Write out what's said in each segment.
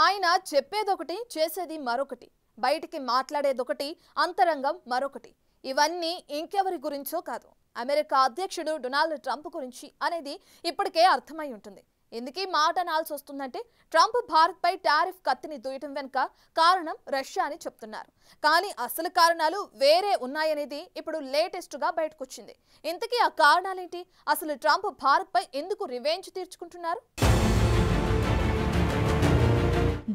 ఆయన చెప్పేదొకటి చేసేది మరొకటి, బయటికి మాట్లాడేదొకటి అంతరంగం మరొకటి. ఇవన్నీ ఇంకెవరి గురించో కాదు, అమెరికా అధ్యక్షుడు డొనాల్డ్ ట్రంప్ గురించి అనేది ఇప్పటికే అర్థమై ఉంటుంది. ఎందుకీ మాట అనాల్సి వస్తుందంటే ట్రంప్ భారత్పై టారిఫ్ కత్తిని దూయటం వెనుక కారణం రష్యా అని చెప్తున్నారు. కానీ అసలు కారణాలు వేరే ఉన్నాయనేది ఇప్పుడు లేటెస్ట్గా బయటకొచ్చింది. ఇంతకీ ఆ కారణాలేంటి? అసలు ట్రంప్ భారత్పై ఎందుకు రివెంజ్ తీర్చుకుంటున్నారు?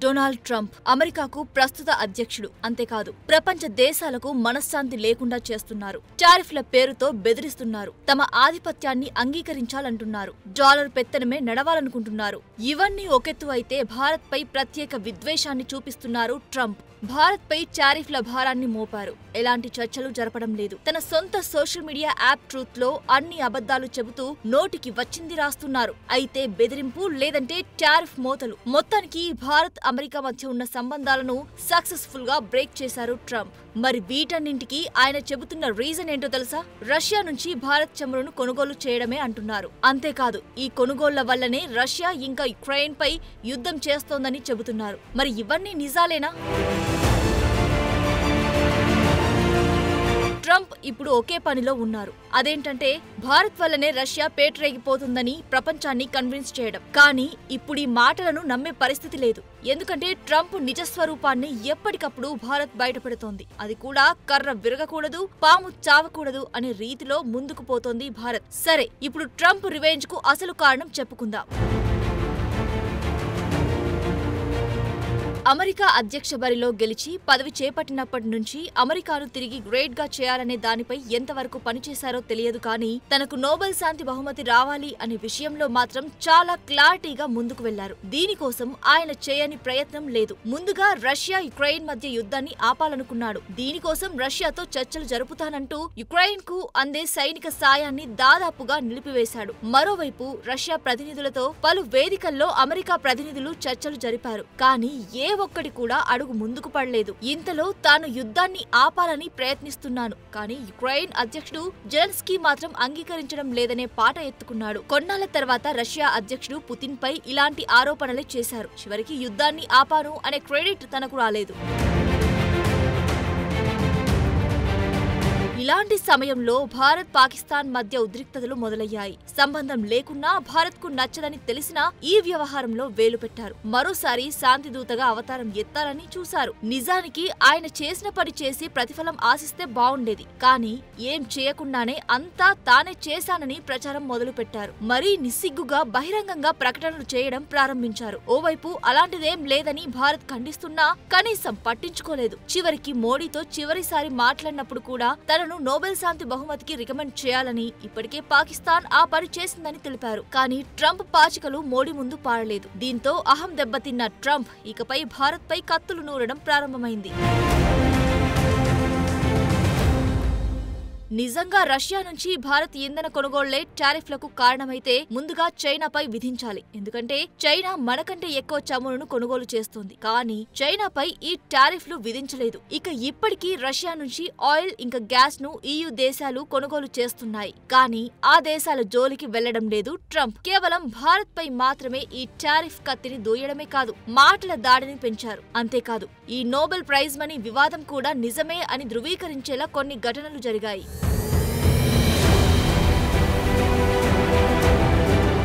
డొనాల్డ్ ట్రంప్ అమెరికాకు ప్రస్తుత అధ్యక్షుడు. అంతేకాదు, ప్రపంచ దేశాలకు మనశ్శాంతి లేకుండా చేస్తున్నారు. టారిఫ్ల పేరుతో బెదిరిస్తున్నారు. తమ ఆధిపత్యాన్ని అంగీకరించాలంటున్నారు. డాలర్ పెత్తనమే నడవాలనుకుంటున్నారు. ఇవన్నీ ఒకెత్తు అయితే భారత్పై ప్రత్యేక విద్వేషాన్ని చూపిస్తున్నారు ట్రంప్. భారత్పై టారిఫ్ల భారాన్ని మోపారు. ఎలాంటి చర్చలు జరపడం లేదు. తన సొంత సోషల్ మీడియా యాప్ ట్రూత్ లో అన్ని అబద్ధాలు చెబుతూ నోటికి వచ్చింది రాస్తున్నారు. అయితే బెదిరింపు లేదంటే టారిఫ్ మోతలు. మొత్తానికి భారత్ అమెరికా మధ్య ఉన్న సంబంధాలను సక్సెస్ఫుల్ గా బ్రేక్ చేశారు ట్రంప్. మరి వీటన్నింటికి ఆయన చెబుతున్న రీజన్ ఏంటో తెలుసా? రష్యా నుంచి భారత్ చమురును కొనుగోలు చేయడమే అంటున్నారు. అంతేకాదు, ఈ కొనుగోళ్ల వల్లనే రష్యా ఇంకా యుక్రెయిన్ పై యుద్ధం చేస్తోందని చెబుతున్నారు. మరి ఇవన్నీ నిజాలేనా? ట్రంప్ ఇప్పుడు ఒకే పనిలో ఉన్నారు. అదేంటంటే భారత్ వల్లనే రష్యా పేటరేగిపోతుందని ప్రపంచాన్ని కన్విన్స్ చేయడం. కానీ ఇప్పుడు ఈ మాటలను నమ్మే పరిస్థితి లేదు. ఎందుకంటే ట్రంప్ నిజస్వరూపాన్ని ఎప్పటికప్పుడు భారత్ బయటపెడుతోంది. అది కూడా కర్ర విరగకూడదు, పాము చావకూడదు అనే రీతిలో ముందుకు పోతోంది భారత్. సరే, ఇప్పుడు ట్రంప్ రివెంజ్ కు అసలు కారణం చెప్పుకుందాం. అమెరికా అధ్యక్ష బరిలో గెలిచి పదవి చేపట్టినప్పటి నుంచి అమెరికాను తిరిగి గ్రేట్ గా చేయాలనే దానిపై ఎంతవరకు పనిచేశారో తెలియదు. కానీ తనకు నోబెల్ శాంతి బహుమతి రావాలి అనే విషయంలో మాత్రం చాలా క్లారిటీగా ముందుకు వెళ్లారు. దీనికోసం ఆయన చేయని ప్రయత్నం లేదు. ముందుగా రష్యా యుక్రెయిన్ మధ్య యుద్ధాన్ని ఆపాలనుకున్నాడు. దీనికోసం రష్యాతో చర్చలు జరుపుతానంటూ యుక్రెయిన్ కు అందే సైనిక సాయాన్ని దాదాపుగా నిలిపివేశాడు. మరోవైపు రష్యా ప్రతినిధులతో పలు వేదికల్లో అమెరికా ప్రతినిధులు చర్చలు జరిపారు. కానీ ఒక్కటి కూడా అడుగు ముందుకు పడలేదు. ఇంతలో తాను యుద్ధాన్ని ఆపాలని ప్రయత్నిస్తున్నాను, కానీ యుక్రెయిన్ అధ్యక్షుడు జెలెన్స్కీ మాత్రం అంగీకరించడం లేదనే పాట ఎత్తుకున్నాడు. కొన్నాళ్ల తర్వాత రష్యా అధ్యక్షుడు పుతిన్ పై ఇలాంటి ఆరోపణలే చేశారు. చివరికి యుద్ధాన్ని ఆపాను అనే క్రెడిట్ తనకు రాలేదు. ఇలాంటి సమయంలో భారత్ పాకిస్తాన్ మధ్య ఉద్రిక్తతలు మొదలయ్యాయి. సంబంధం లేకున్నా భారత్ కు నచ్చదని తెలిసినా ఈ వ్యవహారంలో వేలు పెట్టారు. మరోసారి శాంతి దూతగా అవతారం ఎత్తాలని చూశారు. నిజానికి ఆయన చేసిన పని చేసి ప్రతిఫలం ఆశిస్తే బావుండేది. కానీ ఏం చేయకుండానే అంతా తానే చేశానని ప్రచారం మొదలు పెట్టారు. మరీ నిస్సిగ్గుగా బహిరంగంగా ప్రకటనలు చేయడం ప్రారంభించారు. ఓవైపు అలాంటిదేం లేదని భారత్ ఖండిస్తున్నా కనీసం పట్టించుకోలేదు. చివరికి మోడీతో చివరిసారి మాట్లాడినప్పుడు కూడా తనను నోబెల్ శాంతి బహుమతికి రికమెండ్ చేయాలని ఇప్పటికే పాకిస్తాన్ ఆ పని చేసిందని తెలిపారు. కానీ ట్రంప్ పాచికలు మోడీ ముందు పాడలేదు. దీంతో అహం దెబ్బతిన్న ట్రంప్ ఇకపై భారత్ పై కత్తులు నూరడం ప్రారంభమైంది. నిజంగా రష్యా నుంచి భారత్ ఇంధన కొనుగోళ్లే టారిఫ్లకు కారణమైతే ముందుగా చైనాపై విధించాలి. ఎందుకంటే చైనా మనకంటే ఎక్కువ చమురును కొనుగోలు చేస్తోంది. కానీ చైనాపై ఈ టారిఫ్లు విధించలేదు. ఇక ఇప్పటికీ రష్యా నుంచి ఆయిల్ ఇంకా గ్యాస్ ను EU దేశాలు కొనుగోలు చేస్తున్నాయి. కానీ ఆ దేశాల జోలికి వెళ్లడం లేదు ట్రంప్. కేవలం భారత్ పై మాత్రమే ఈ టారిఫ్ కత్తిని దూయడమే కాదు, మాటల దాడిని పెంచారు. అంతేకాదు, ఈ నోబెల్ ప్రైజ్ మనీ వివాదం కూడా నిజమే అని ధృవీకరించేలా కొన్ని ఘటనలు జరిగాయి.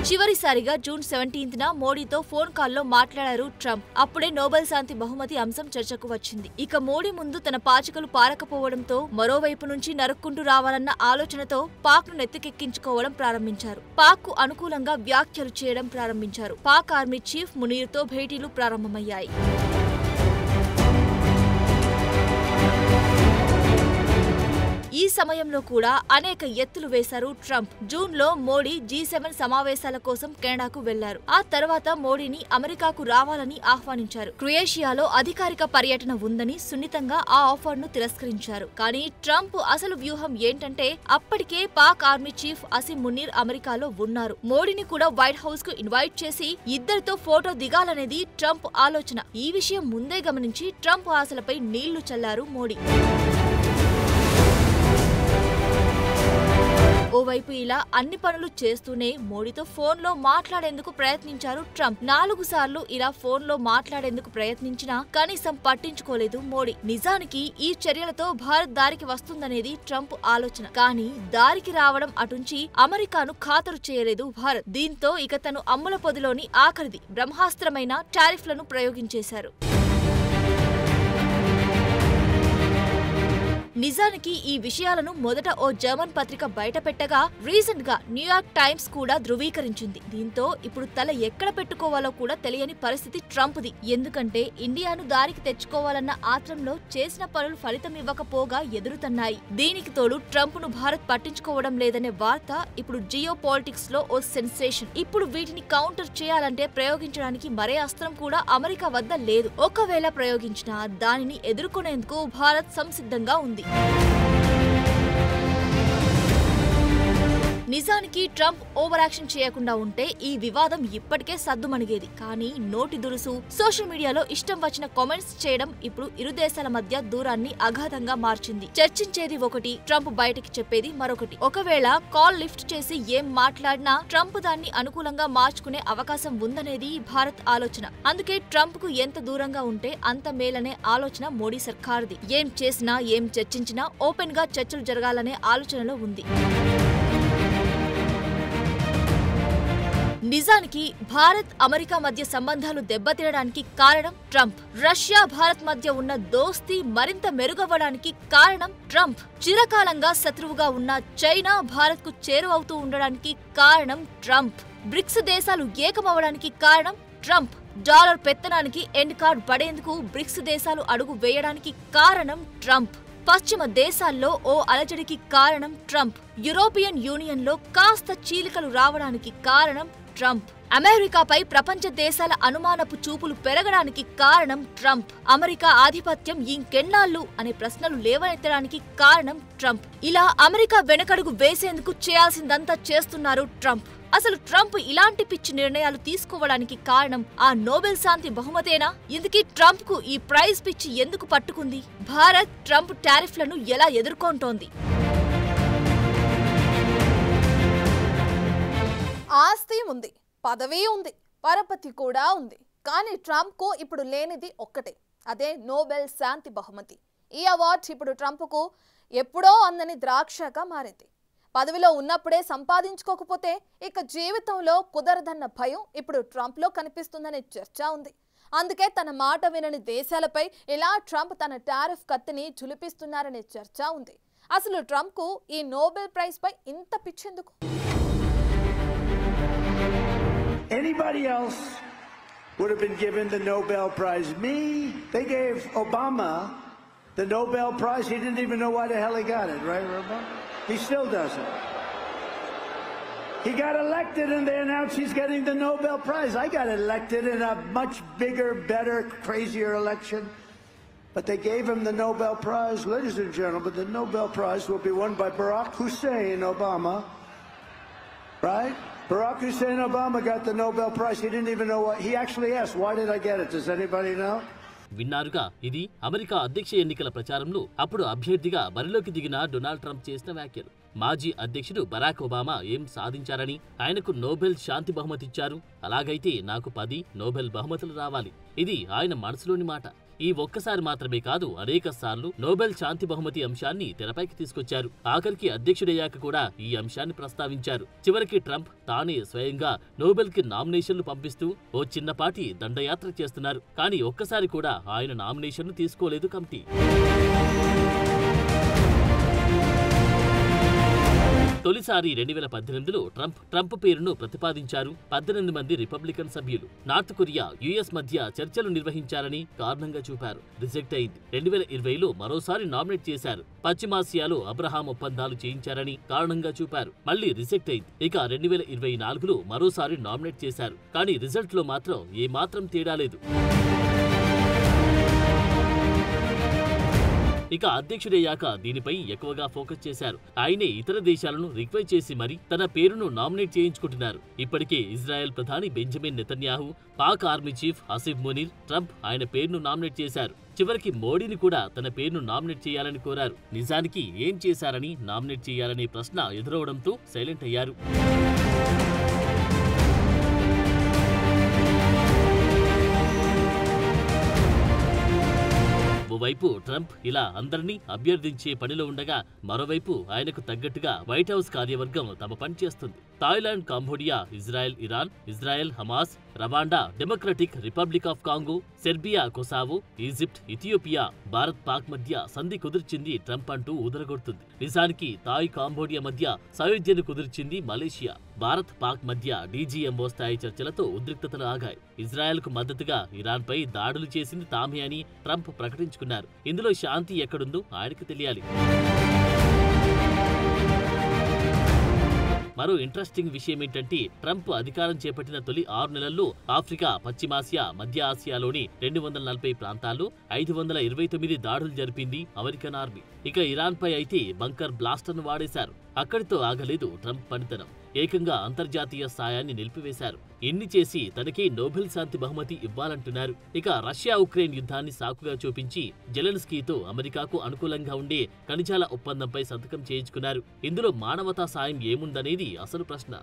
చివరిసారిగా జూన్ 17న మోడీతో ఫోన్ కాల్లో మాట్లాడారు ట్రంప్. అప్పుడే నోబెల్ శాంతి బహుమతి అంశం చర్చకు వచ్చింది. ఇక మోడీ ముందు తన పాచికలు పారకపోవడంతో మరోవైపు నుంచి నరుక్కుంటూ రావాలన్న ఆలోచనతో పాక్ ను నెత్తికెక్కించుకోవడం ప్రారంభించారు. పాక్ కు అనుకూలంగా వ్యాఖ్యలు చేయడం ప్రారంభించారు. పాక్ ఆర్మీ చీఫ్ మునీర్ తో భేటీలు ప్రారంభమయ్యాయి. ఈ సమయంలో కూడా అనేక ఎత్తులు వేశారు ట్రంప్. జూన్ లో మోడీ G7 సమావేశాల కోసం కెనడాకు వెళ్లారు. ఆ తర్వాత మోడీని అమెరికాకు రావాలని ఆహ్వానించారు. క్రొయేషియాలో అధికారిక పర్యటన ఉందని సున్నితంగా ఆ ఆఫర్ ను తిరస్కరించారు. కానీ ట్రంప్ అసలు వ్యూహం ఏంటంటే అప్పటికే పాక్ ఆర్మీ చీఫ్ అసిమ్ మునీర్ అమెరికాలో ఉన్నారు. మోడీని కూడా వైట్ హౌస్ కు ఇన్వైట్ చేసి ఇద్దరితో ఫోటో దిగాలనేది ట్రంప్ ఆలోచన. ఈ విషయం ముందే గమనించి ట్రంప్ ఆశలపై నీళ్లు చల్లారు మోడీ. ఓవైపు ఇలా అన్ని పనులు చేస్తూనే మోడీతో ఫోన్లో మాట్లాడేందుకు ప్రయత్నించారు ట్రంప్. 4 సార్లు ఇలా ఫోన్లో మాట్లాడేందుకు ప్రయత్నించినా కనీసం పట్టించుకోలేదు మోడీ. నిజానికి ఈ చర్యలతో భారత్ దారికి వస్తుందనేది ట్రంప్ ఆలోచన. కానీ దారికి రావడం అటుంచి అమెరికాను ఖాతరు చేయలేదు భారత్. దీంతో ఇక తను అమ్ముల పొదిలోని ఆఖరిది బ్రహ్మాస్త్రమైన టారిఫ్లను ప్రయోగించేశారు. నిజానికి ఈ విషయాలను మొదట ఓ జర్మన్ పత్రిక బయటపెట్టగా రీసెంట్ గా న్యూయార్క్ టైమ్స్ కూడా ధృవీకరించింది. దీంతో ఇప్పుడు తల ఎక్కడ పెట్టుకోవాలో కూడా తెలియని పరిస్థితి ట్రంప్ది. ఎందుకంటే ఇండియాను దారికి తెచ్చుకోవాలన్న ఆత్రంలో చేసిన పనులు ఫలితం ఇవ్వకపోగా ఎదురుతన్నాయి. దీనికి తోడు ట్రంప్ ను భారత్ పట్టించుకోవడం లేదనే వార్త ఇప్పుడు జియో పాలిటిక్స్ లో ఓ సెన్సేషన్. ఇప్పుడు వీటిని కౌంటర్ చేయాలంటే ప్రయోగించడానికి మరే అస్త్రం కూడా అమెరికా వద్ద లేదు. ఒకవేళ ప్రయోగించినా దానిని ఎదుర్కొనేందుకు భారత్ సంసిద్ధంగా ఉంది. నిజానికి ట్రంప్ ఓవర్ యాక్షన్ చేయకుండా ఉంటే ఈ వివాదం ఇప్పటికే సద్దుమణిగేది. కానీ నోటి దురుసు, సోషల్ మీడియాలో ఇష్టం వచ్చిన కామెంట్స్ చేయడం ఇప్పుడు ఇరు దేశాల మధ్య దూరాన్ని అగాధంగా మార్చింది. చర్చించేది ఒకటి, ట్రంప్ బయటకి చెప్పేది మరొకటి. ఒకవేళ కాల్ లిఫ్ట్ చేసి ఏం మాట్లాడినా ట్రంప్ దాన్ని అనుకూలంగా మార్చుకునే అవకాశం ఉందనేది భారత్ ఆలోచన. అందుకే ట్రంప్ కు ఎంత దూరంగా ఉంటే అంత మేలనే ఆలోచన మోడీ సర్కార్ది. ఏం చేసినా ఏం చర్చించినా ఓపెన్ గా చర్చలు జరగాలనే ఆలోచనలో ఉంది. నిజానికి భారత్ అమెరికా మధ్య సంబంధాలు దెబ్బతినడానికి కారణం ట్రంప్. రష్యా భారత్ మధ్య ఉన్న దోస్తీ మరింత మెరుగవ్వడానికి కారణం ట్రంప్. చిరకాలంగా శత్రువుగా ఉన్న చైనా భారత్ కు చేరువవుతూ ఉండడానికి కారణం ట్రంప్. బ్రిక్స్ దేశాలు ఏకమవడానికి కారణం ట్రంప్. డాలర్ పెత్తనానికి ఎండ్ కార్డ్ పడేందుకు బ్రిక్స్ దేశాలు అడుగు వేయడానికి కారణం ట్రంప్. పశ్చిమ దేశాల్లో ఓ అలజడికి కారణం ట్రంప్. యూరోపియన్ యూనియన్ లో కాస్త చీలికలు రావడానికి కారణం ట్రంప్. అమెరికాపై ప్రపంచ దేశాల అనుమానపు చూపులు పెరగడానికి కారణం ట్రంప్. అమెరికా ఆధిపత్యం ఇంకెన్నాళ్ళు అనే ప్రశ్నలు లేవనెత్తడానికి కారణం ట్రంప్. ఇలా అమెరికా వెనకడుగు వేసేందుకు చేయాల్సిందంతా చేస్తున్నారు ట్రంప్. అసలు ట్రంప్ ఇలాంటి పిచ్చి నిర్ణయాలు తీసుకోవడానికి కారణం ఆ నోబెల్ శాంతి బహుమతేనా? ఇందుకీ ట్రంప్ కు ఈ ప్రైజ్ పిచ్చి ఎందుకు పట్టుకుంది? భారత్ ట్రంప్ టారిఫ్లను ఎలా ఎదుర్కొంటోంది? ఆస్తి ఉంది, పదవి ఉంది, పరపతి కూడా ఉంది. కానీ ట్రంప్ కు ఇప్పుడు లేనిది ఒక్కటే, అదే నోబెల్ శాంతి బహుమతి. ఈ అవార్డు ఇప్పుడు ట్రంప్ కు ఎప్పుడో అందని ద్రాక్షగా మారింది. పదవిలో ఉన్నప్పుడే సంపాదించుకోకపోతే ఇక జీవితంలో కుదరదన్న భయం ఇప్పుడు ట్రంప్లో కనిపిస్తుందనే చర్చ ఉంది. అందుకే తన మాట వినని దేశాలపై ఇలా ట్రంప్ తన టారిఫ్ కత్తిని ఝులిపిస్తున్నారనే చర్చ ఉంది. అసలు ట్రంప్కు ఈ నోబెల్ ప్రైజ్ పై ఇంత పిచ్చెందుకు? Anybody else would have been given the Nobel Prize. Me, they gave Obama the Nobel Prize. He didn't even know why the hell he got it, right, Obama? He still doesn't. He got elected and they announced he's getting the Nobel Prize. I got elected in a much bigger, better, crazier election. But they gave him the Nobel Prize. Ladies and gentlemen, the Nobel Prize will be won by Barack Hussein Obama. Right? Barack Hussein Obama got the Nobel Prize. He didn't even know what. He actually asked, why did I get it? Does anybody know? విన్నారుగా, ఇది America అధ్యక్ష ఎన్నికల ప్రచారంలో అప్పుడు అభ్యర్థిగా బరిలోకి దిగిన Donald Trump చేసిన వ్యాఖ్యలు. మాజీ అధ్యక్షుడు బరాక్ ఒబామా ఏం సాధించారని ఆయనకు నోబెల్ శాంతి బహుమతి ఇచ్చారు, అలాగైతే నాకు 10 నోబెల్ బహుమతులు రావాలి. ఇది ఆయన మనసులోని మాట. ఈ ఒక్కసారి మాత్రమే కాదు, అనేక సార్లు నోబెల్ శాంతి బహుమతి అంశాన్ని తెరపైకి తీసుకొచ్చారు. ఆఖరికి అధ్యక్షుడయ్యాక కూడా ఈ అంశాన్ని ప్రస్తావించారు. చివరికి ట్రంప్ తానే స్వయంగా నోబెల్ కి నామినేషన్లు పంపిస్తూ ఓ చిన్నపాటి దండయాత్ర చేస్తున్నారు. కానీ ఒక్కసారి కూడా ఆయన నామినేషన్ను తీసుకోలేదు కమిటీ. తొలిసారి 2018లో ట్రంప్ పేరును ప్రతిపాదించారు 18 మంది రిపబ్లికన్ సభ్యులు. నార్త్ కొరియా, యుఎస్ మధ్య చర్చలు నిర్వహించారని కారణంగా చూపారు. రిజెక్ట్ అయింది. 2020లో మరోసారి నామినేట్ చేశారు. పశ్చిమాసియాలో అబ్రహాం ఒప్పందాలు చేయించారని కారణంగా చూపారు. మళ్లీ రిజెక్ట్ అయింది. ఇక 2024లో మరోసారి నామినేట్ చేశారు. కానీ రిజల్ట్ లో మాత్రం ఏమాత్రం తేడా లేదు. ఇక అధ్యక్షుడయ్యాక దీనిపై ఎక్కువగా ఫోకస్ చేశారు. ఆయనే ఇతర దేశాలను రిక్వెస్ట్ చేసి మరి తన పేరును నామినేట్ చేయించుకుంటున్నారు. ఇప్పటికే ఇజ్రాయెల్ ప్రధాని Benjamin Netanyahu, Pak army chief Haseeb Munir, Trump ఆయన పేరును నామినేట్ చేశారు. చివరికి మోడీని కూడా తన పేరును నామినేట్ చేయాలని కోరారు. నిజానికి ఏం చేశారని నామినేట్ చేయాలనే ప్రశ్న ఎదురవడంతో సైలెంట్ అయ్యారు. ఓవైపు ట్రంప్ ఇలా అందరినీ అభ్యర్థించే పనిలో ఉండగా, మరోవైపు ఆయనకు తగ్గట్టుగా వైట్ హౌస్ కార్యవర్గం తమ పని చేస్తుంది. Thailand, Cambodia, Israel, Iran, Israel, Hamas, Rwanda, democratic republic of Congo, Serbia, Kosovo, Egypt, Ethiopia, Bharat, Pak మధ్య సంధి కుదిర్చింది ట్రంప్ అంటూ ఊదరగొడుతుంది. నిజానికి థాయ్, కాంబోడియా మధ్య సయోధ్యను కుదిర్చింది మలేషియా. భారత్, పాక్ మధ్య డీజీఎంఓ స్థాయి చర్చలతో ఉద్రిక్తతలు ఆగాయి. ఇజ్రాయెల్కు మద్దతుగా ఇరాన్పై దాడులు చేసింది తామే అని ట్రంప్ ప్రకటించుకున్నారు. ఇందులో శాంతి ఎక్కడుందో ఆయనకు తెలియాలి. మరో ఇంట్రెస్టింగ్ విషయం ఏంటంటే, ట్రంప్ అధికారం చేపట్టిన తొలి 6 నెలల్లో ఆఫ్రికా, పశ్చిమాసియా, మధ్య ఆసియాలోని 240 ప్రాంతాల్లో 529 దాడులు జరిపింది అమెరికన్ ఆర్మీ. ఇక ఇరాన్పై అయితే బంకర్ బ్లాస్టర్ను వాడేశారు. అక్కడితో ఆగలేదు ట్రంప్ పనితనం. ఏకంగా అంతర్జాతీయ సాయాన్ని నిలిపివేశారు. ఇన్ని చేసి తనకే నోబెల్ శాంతి బహుమతి ఇవ్వాలంటున్నారు. ఇక రష్యా ఉక్రెయిన్ యుద్ధాన్ని సాకుగా చూపించి జెలెన్స్కీతో అమెరికాకు అనుకూలంగా ఉండే ఖనిజాల ఒప్పందంపై సంతకం చేయించుకున్నారు. ఇందులో మానవతా సాయం ఏముందనేది అసలు ప్రశ్న.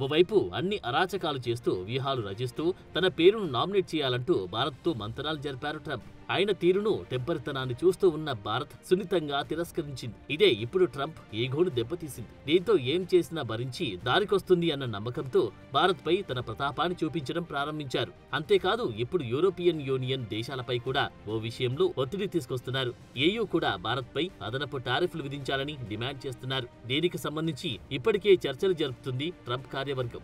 ఓవైపు అన్ని అరాచకాలు చేస్తూ, వ్యూహాలు రచిస్తూ తన పేరును నామినేట్ చేయాలంటూ భారత్తో మంతనాలు జరిపారు ట్రంప్. ఆయన తీరును, టెంపరితనాన్ని చూస్తూ ఉన్న భారత్ సున్నితంగా తిరస్కరించింది. ఇదే ఇప్పుడు ట్రంప్ ఈగోను దెబ్బతీసింది. దీంతో ఏం చేసినా భరించి దారికొస్తుంది అన్న నమ్మకంతో భారత్పై తన ప్రతాపాన్ని చూపించడం ప్రారంభించారు. అంతేకాదు, ఇప్పుడు యూరోపియన్ యూనియన్ దేశాలపై కూడా ఓ విషయంలో ఒత్తిడి తీసుకొస్తున్నారు. EU కూడా భారత్పై అదనపు టారిఫ్లు విధించాలని డిమాండ్ చేస్తున్నారు. దీనికి సంబంధించి ఇప్పటికే చర్చలు జరుపుతుంది ట్రంప్ కార్యవర్గం.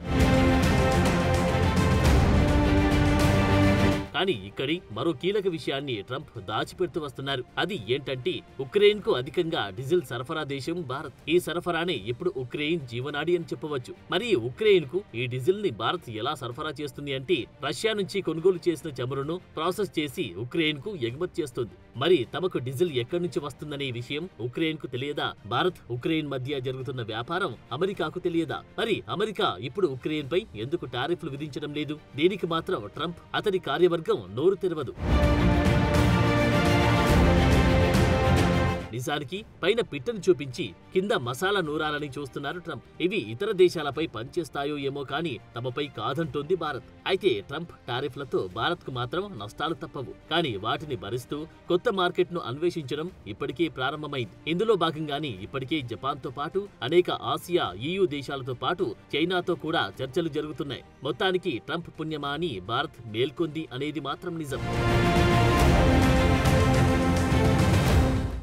కానీ ఇక్కడి మరో కీలక విషయాన్ని ట్రంప్ దాచిపెడుతూ వస్తున్నారు. అది ఏంటంటే, ఉక్రెయిన్ కు అధికంగా డీజిల్ సరఫరా దేశం భారత్. ఈ సరఫరానే ఇప్పుడు ఉక్రెయిన్ జీవనాడి అని చెప్పవచ్చు. మరి ఉక్రెయిన్ కు ఈ డీజిల్ ని భారత్ ఎలా సరఫరా చేస్తుంది అంటే, రష్యా నుంచి కొనుగోలు చేసిన చమురును ప్రాసెస్ చేసి ఉక్రెయిన్ కు ఎగుమతి చేస్తుంది. మరి తమకు డీజిల్ ఎక్కడి నుంచి వస్తుందనే విషయం ఉక్రెయిన్ కు తెలియదా? భారత్, ఉక్రెయిన్ మధ్య జరుగుతున్న వ్యాపారం అమెరికాకు తెలియదా? మరి అమెరికా ఇప్పుడు ఉక్రెయిన్ పై ఎందుకు టారిఫ్లు విధించడం లేదు? దీనికి మాత్రం ట్రంప్, అతని కార్యవర్గం నోరు తెరవదు. నిజానికి పైన పిట్టను చూపించి కింద మసాలా నూరాలని చూస్తున్నారు ట్రంప్. ఇవి ఇతర దేశాలపై పనిచేస్తాయో ఏమో కానీ తమపై కాదంటోంది భారత్. అయితే ట్రంప్ టారిఫ్లతో భారత్ కు మాత్రం నష్టాలు తప్పవు. కానీ వాటిని భరిస్తూ కొత్త మార్కెట్ ను అన్వేషించడం ఇప్పటికే ప్రారంభమైంది. ఇందులో భాగంగానే ఇప్పటికే జపాన్ తో పాటు అనేక ఆసియా, EU దేశాలతో పాటు చైనాతో కూడా చర్చలు జరుగుతున్నాయి. మొత్తానికి ట్రంప్ పుణ్యమా అని భారత్ మేల్కొంది అనేది మాత్రం నిజం.